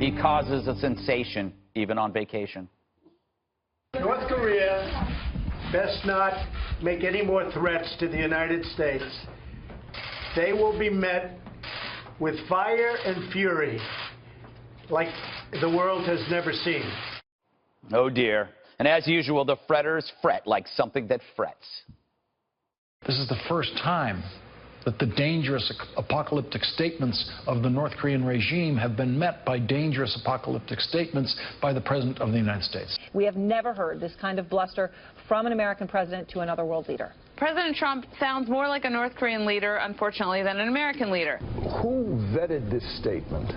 He causes a sensation, even on vacation. North Korea best not make any more threats to the United States. They will be met with fire and fury like the world has never seen. Oh, dear. And as usual, the fretters fret like something that frets. This is the first time that the dangerous apocalyptic statements of the North Korean regime have been met by dangerous apocalyptic statements by the President of the United States. We have never heard this kind of bluster from an American president to another world leader. President Trump sounds more like a North Korean leader, unfortunately, than an American leader. Who vetted this statement?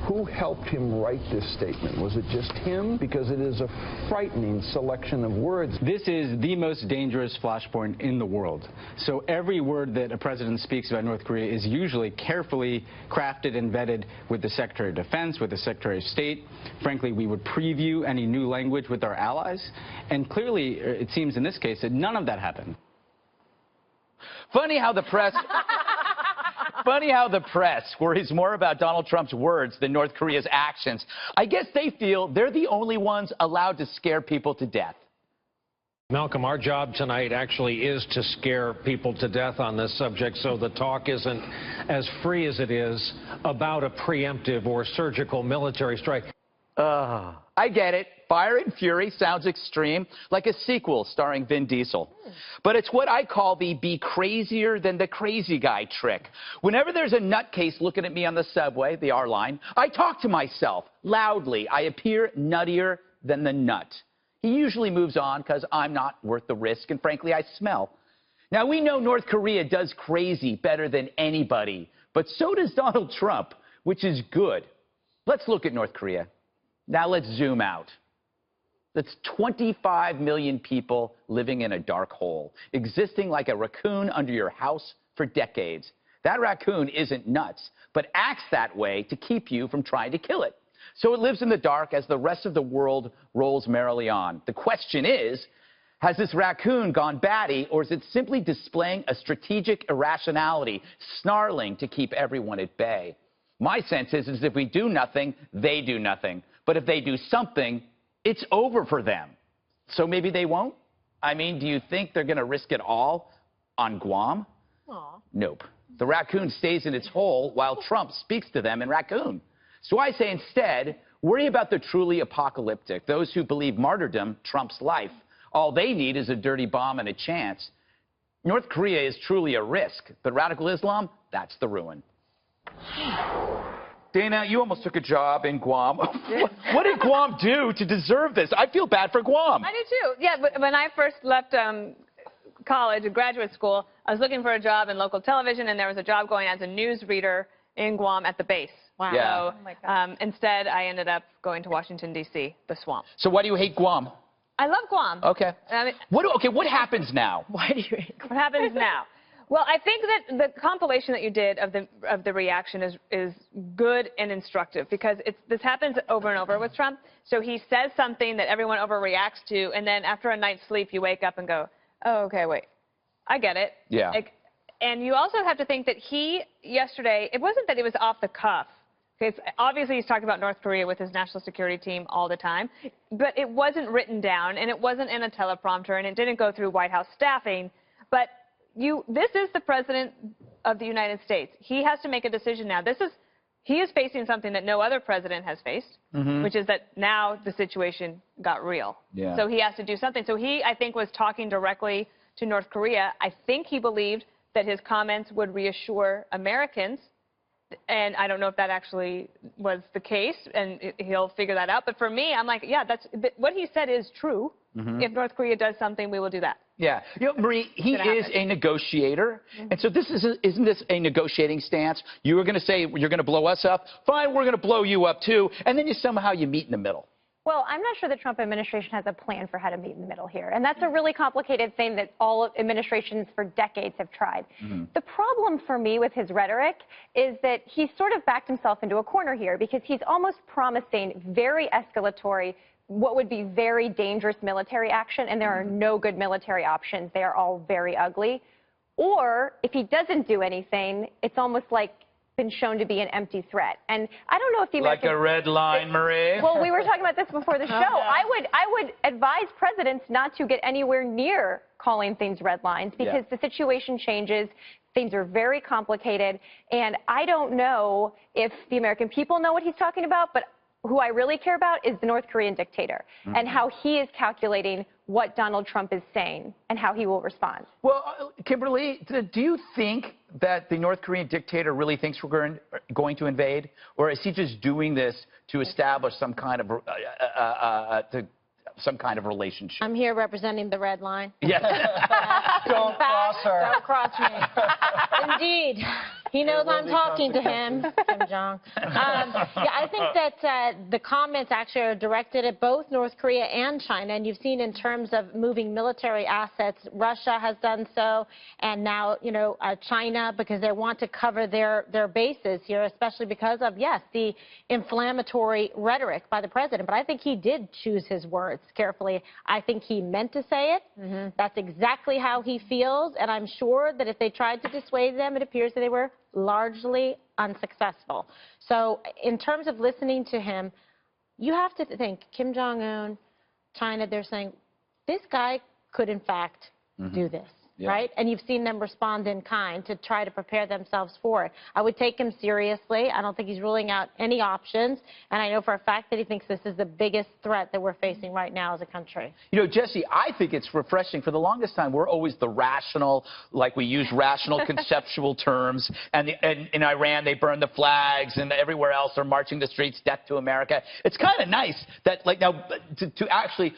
Who helped him write this statement? Was it just him? Because it is a frightening selection of words. This is the most dangerous flashpoint in the world. So every word that a president speaks about North Korea is usually carefully crafted and vetted with the Secretary of Defense, with the Secretary of State. Frankly, we would preview any new language with our allies. And clearly, it seems in this case that none of that happened. Funny how the press worries more about Donald Trump's words than North Korea's actions. I guess they feel they're the only ones allowed to scare people to death. Malcolm, our job tonight actually is to scare people to death on this subject, so the talk isn't as free as it is about a preemptive or surgical military strike. I get it. Fire and Fury sounds extreme, like a sequel starring Vin Diesel. But it's what I call the be crazier than the crazy guy trick. Whenever there's a nutcase looking at me on the subway, the R line, I talk to myself loudly. I appear nuttier than the nut. He usually moves on because I'm not worth the risk, and frankly, I smell. Now, we know North Korea does crazy better than anybody, but so does Donald Trump, which is good. Let's look at North Korea. Now let's zoom out. That's 25 million people living in a dark hole, existing like a raccoon under your house for decades. That raccoon isn't nuts, but acts that way to keep you from trying to kill it. So it lives in the dark as the rest of the world rolls merrily on. The question is, has this raccoon gone batty, or is it simply displaying a strategic irrationality, snarling to keep everyone at bay? My sense is if we do nothing, they do nothing. But if they do something, it's over for them. So maybe they won't? I mean, do you think they're going to risk it all on Guam? Aww. Nope. The raccoon stays in its hole while Trump speaks to them in raccoon. So I say instead, worry about the truly apocalyptic, those who believe martyrdom trumps life. All they need is a dirty bomb and a chance. North Korea is truly a risk, but radical Islam, that's the ruin. Dana, you almost took a job in Guam. What did Guam do to deserve this? I feel bad for Guam. I do too. Yeah, but when I first left college, graduate school, I was looking for a job in local television, and there was a job going as a newsreader in Guam at the base. Wow. Yeah. Oh my God. Instead, I ended up going to Washington, D.C., the swamp. So why do you hate Guam? I love Guam. Okay. I mean, What happens now? Why do you hate what happens now? Well, I think that the compilation that you did of the reaction is good and instructive, because this happens over and over with Trump. So he says something that everyone overreacts to, and then after a night's sleep, you wake up and go, oh, okay, wait, I get it. Yeah. And you also have to think that yesterday, it wasn't that it was off the cuff. Okay, obviously, he's talking about North Korea with his national security team all the time, but it wasn't written down, and it wasn't in a teleprompter, and it didn't go through White House staffing. But this is the president of the United States. He has to make a decision now. He is facing something that no other president has faced, which is that now the situation got real. Yeah. So he has to do something. So he, I think, was talking directly to North Korea. I think he believed that his comments would reassure Americans, and I don't know if that actually was the case, and he'll figure that out. But for me, I'm like, yeah, what he said is true. If North Korea does something, we will do that. Yeah. You know, Marie, he is a negotiator. And so isn't this a negotiating stance? You were going to say you're going to blow us up. Fine, we're going to blow you up, too. And then somehow you meet in the middle. Well, I'm not sure the Trump administration has a plan for how to meet in the middle here. And that's a really complicated thing that all administrations for decades have tried. The problem for me with his rhetoric is that he's sort of backed himself into a corner here, because he's almost promising very escalatory, what would be very dangerous military action, and there are no good military options. They are all very ugly. Or if he doesn't do anything, it's almost like been shown to be an empty threat. And I don't know if the Like American... a red line, Marie? Well, we were talking about this before the show. I would advise presidents not to get anywhere near calling things red lines because the situation changes. Things are very complicated. And I don't know if the American people know what he's talking about, but who I really care about is the North Korean dictator and how he is calculating what Donald Trump is saying and how he will respond. Well, Kimberly, do you think that the North Korean dictator really thinks we're going to invade? Or is he just doing this to establish some kind of relationship? I'm here representing the red line. Yes. Don't cross her. Don't cross me. Indeed. He knows I'm talking to him, Kim Jong. Yeah, I think that the comments actually are directed at both North Korea and China. And you've seen in terms of moving military assets, Russia has done so, and now, China, because they want to cover their bases here, especially because of, yes, the inflammatory rhetoric by the president. But I think he did choose his words carefully. I think he meant to say it. That's exactly how he feels. And I'm sure that if they tried to dissuade them, it appears that they were largely unsuccessful. So in terms of listening to him, you have to think Kim Jong-un, China, they're saying this guy could in fact do this. Right? And you've seen them respond in kind to try to prepare themselves for it. I would take him seriously. I don't think he's ruling out any options. And I know for a fact that he thinks this is the biggest threat that we're facing right now as a country. You know, Jesse, I think it's refreshing. For the longest time, we're always the rational, like we use rational conceptual terms. And in Iran, they burn the flags, and everywhere else, they're marching the streets, death to America. It's kind of nice that, like, now to actually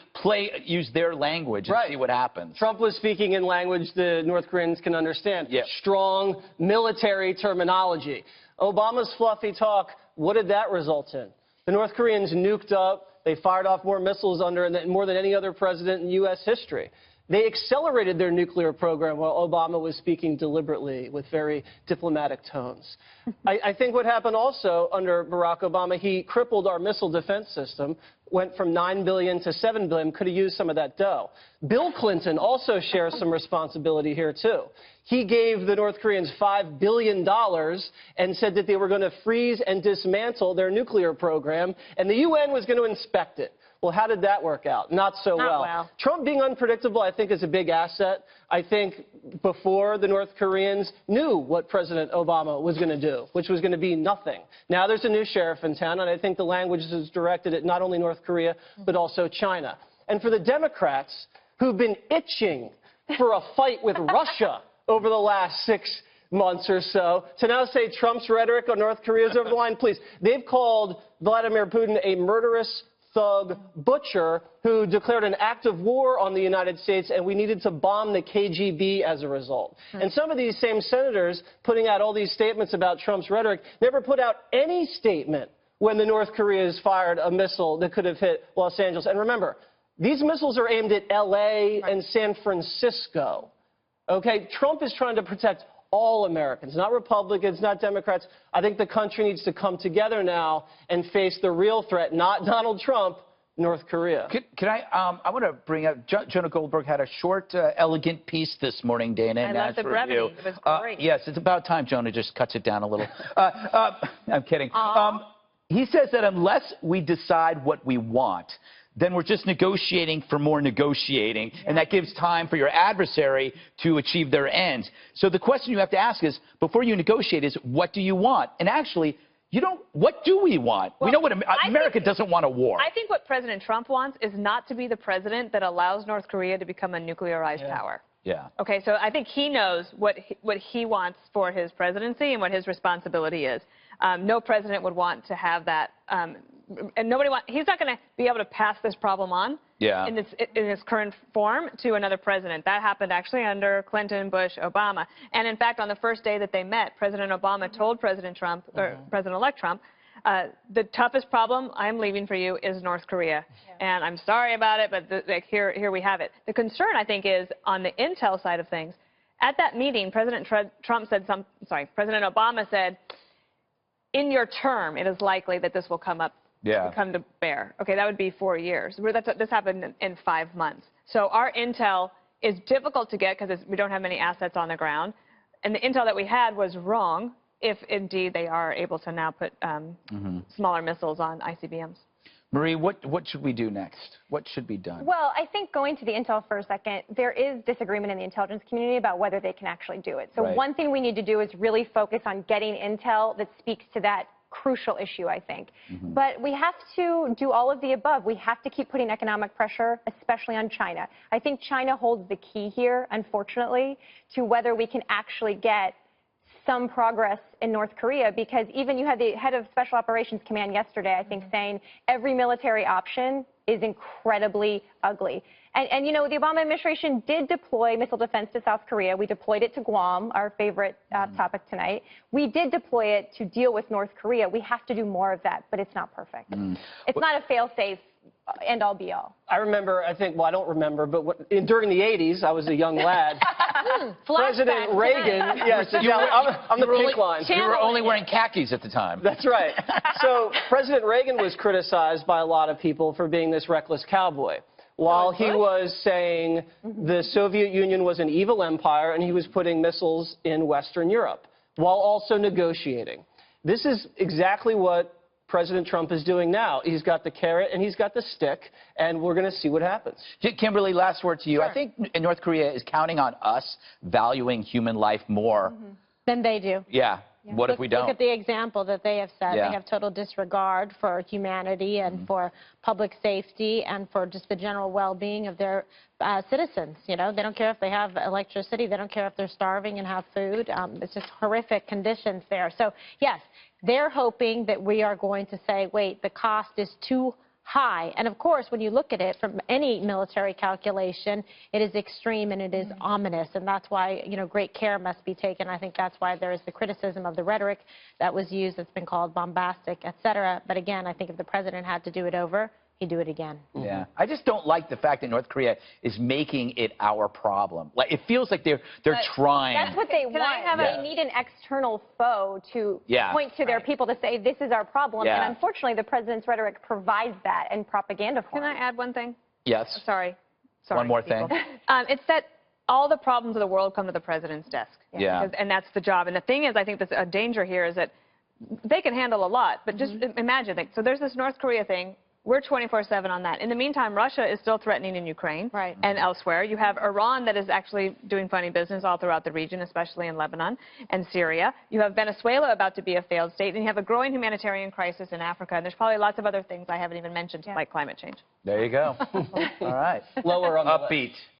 use their language and see what happens. Trump was speaking in language the North Koreans can understand. Strong military terminology. Obama's fluffy talk, what did that result in? The North Koreans nuked up. They fired off more missiles more than any other president in U.S. history. They accelerated their nuclear program while Obama was speaking deliberately with very diplomatic tones. I think what happened also under Barack Obama, he crippled our missile defense system, went from $9 billion to $7 billion, could have used some of that dough. Bill Clinton also shares some responsibility here, too. He gave the North Koreans $5 billion and said that they were going to freeze and dismantle their nuclear program, and the UN was going to inspect it. Well, how did that work out? Not so well. Trump being unpredictable, I think, is a big asset. I think before the North Koreans knew what President Obama was going to do, which was going to be nothing. Now there's a new sheriff in town, and I think the language is directed at not only North Korea, but also China. And for the Democrats, who've been itching for a fight with Russia over the last 6 months or so, to now say Trump's rhetoric on North Korea is over the line, please. They've called Vladimir Putin a murderous thug butcher who declared an act of war on the United States, and we needed to bomb the KGB as a result. And some of these same senators putting out all these statements about Trump's rhetoric never put out any statement when the North Koreans fired a missile that could have hit Los Angeles. And remember, these missiles are aimed at L.A. and San Francisco. Okay? Trump is trying to protect all Americans, not Republicans, not Democrats. I think the country needs to come together now and face the real threat, not Donald Trump, North Korea. Can I want to bring up, Jonah Goldberg had a short, elegant piece this morning, Dana, in love the brevity. It was great. Yes, it's about time Jonah just cuts it down a little. I'm kidding. He says that unless we decide what we want, then we're just negotiating for more negotiating, and that gives time for your adversary to achieve their ends. So the question you have to ask is, before you negotiate, is what do you want? And actually, what do we want? Well, we know what America doesn't want a war. I think what President Trump wants is not to be the president that allows North Korea to become a nuclearized power. Yeah. Okay, so I think he knows what he wants for his presidency and what his responsibility is. No president would want to have that. And he's not going to be able to pass this problem on in its current form to another president. That happened actually under Clinton, Bush, Obama. And in fact, on the first day that they met, President Obama told President Trump, or President-elect Trump, the toughest problem I'm leaving for you is North Korea. And I'm sorry about it, but here we have it. The concern, I think, is on the intel side of things. At that meeting, President Obama said, in your term, it is likely that this will come to bear. Okay, that would be 4 years. This happened in 5 months. So our intel is difficult to get because we don't have many assets on the ground. And the intel that we had was wrong. if indeed they are able to now put smaller missiles on ICBMs. Marie, what should we do next? What should be done? Well, I think going to the intel for a second, there is disagreement in the intelligence community about whether they can actually do it. So one thing we need to do is really focus on getting intel that speaks to that crucial issue, I think. But we have to do all of the above. We have to keep putting economic pressure, especially on China. I think China holds the key here, unfortunately, to whether we can actually get some progress in North Korea, because even you had the head of Special Operations Command yesterday, I think, saying every military option is incredibly ugly. And you know, the Obama administration did deploy missile defense to South Korea. We deployed it to Guam, our favorite topic tonight. We did deploy it to deal with North Korea. We have to do more of that, but it's not perfect. It's not a fail-safe end-all, be-all. I remember, I think, well, I don't remember, but during the 80s, I was a young lad. President Reagan, yes, I'm the pink line. You were only wearing khakis at the time. That's right. So President Reagan was criticized by a lot of people for being this reckless cowboy, while he was saying the Soviet Union was an evil empire and he was putting missiles in Western Europe, while also negotiating. This is exactly what President Trump is doing now. He's got the carrot and he's got the stick, and we're going to see what happens. Kimberly, last word to you. Sure. I think North Korea is counting on us valuing human life more than they do. Yeah. What if we don't? Look at the example that they have set. Yeah. They have total disregard for humanity and for public safety and for just the general well-being of their citizens. You know, they don't care if they have electricity. They don't care if they're starving and have food. It's just horrific conditions there. So, yes, they're hoping that we are going to say, wait, the cost is too high. And of course, when you look at it from any military calculation, it is extreme and it is ominous. And that's why, you know, great care must be taken. I think that's why there is the criticism of the rhetoric that was used that's been called bombastic, et cetera. But again, I think if the president had to do it over, he'd do it again. Yeah. I just don't like the fact that North Korea is making it our problem. Like, it feels like they're trying. That's what they want. They need an external foe to point to their people to say, this is our problem. And unfortunately, the president's rhetoric provides that in propaganda form. Can I add one thing? Yes. Sorry. One more thing. It's that all the problems of the world come to the president's desk. Yeah. And that's the job. And the thing is, I think a danger here is that they can handle a lot, but just imagine it. So there's this North Korea thing. We're 24/7 on that. In the meantime, Russia is still threatening in Ukraine and elsewhere. You have Iran that is actually doing funny business all throughout the region, especially in Lebanon and Syria. You have Venezuela about to be a failed state, and you have a growing humanitarian crisis in Africa. And there's probably lots of other things I haven't even mentioned, like climate change. There you go. All right. Lower on the upbeat.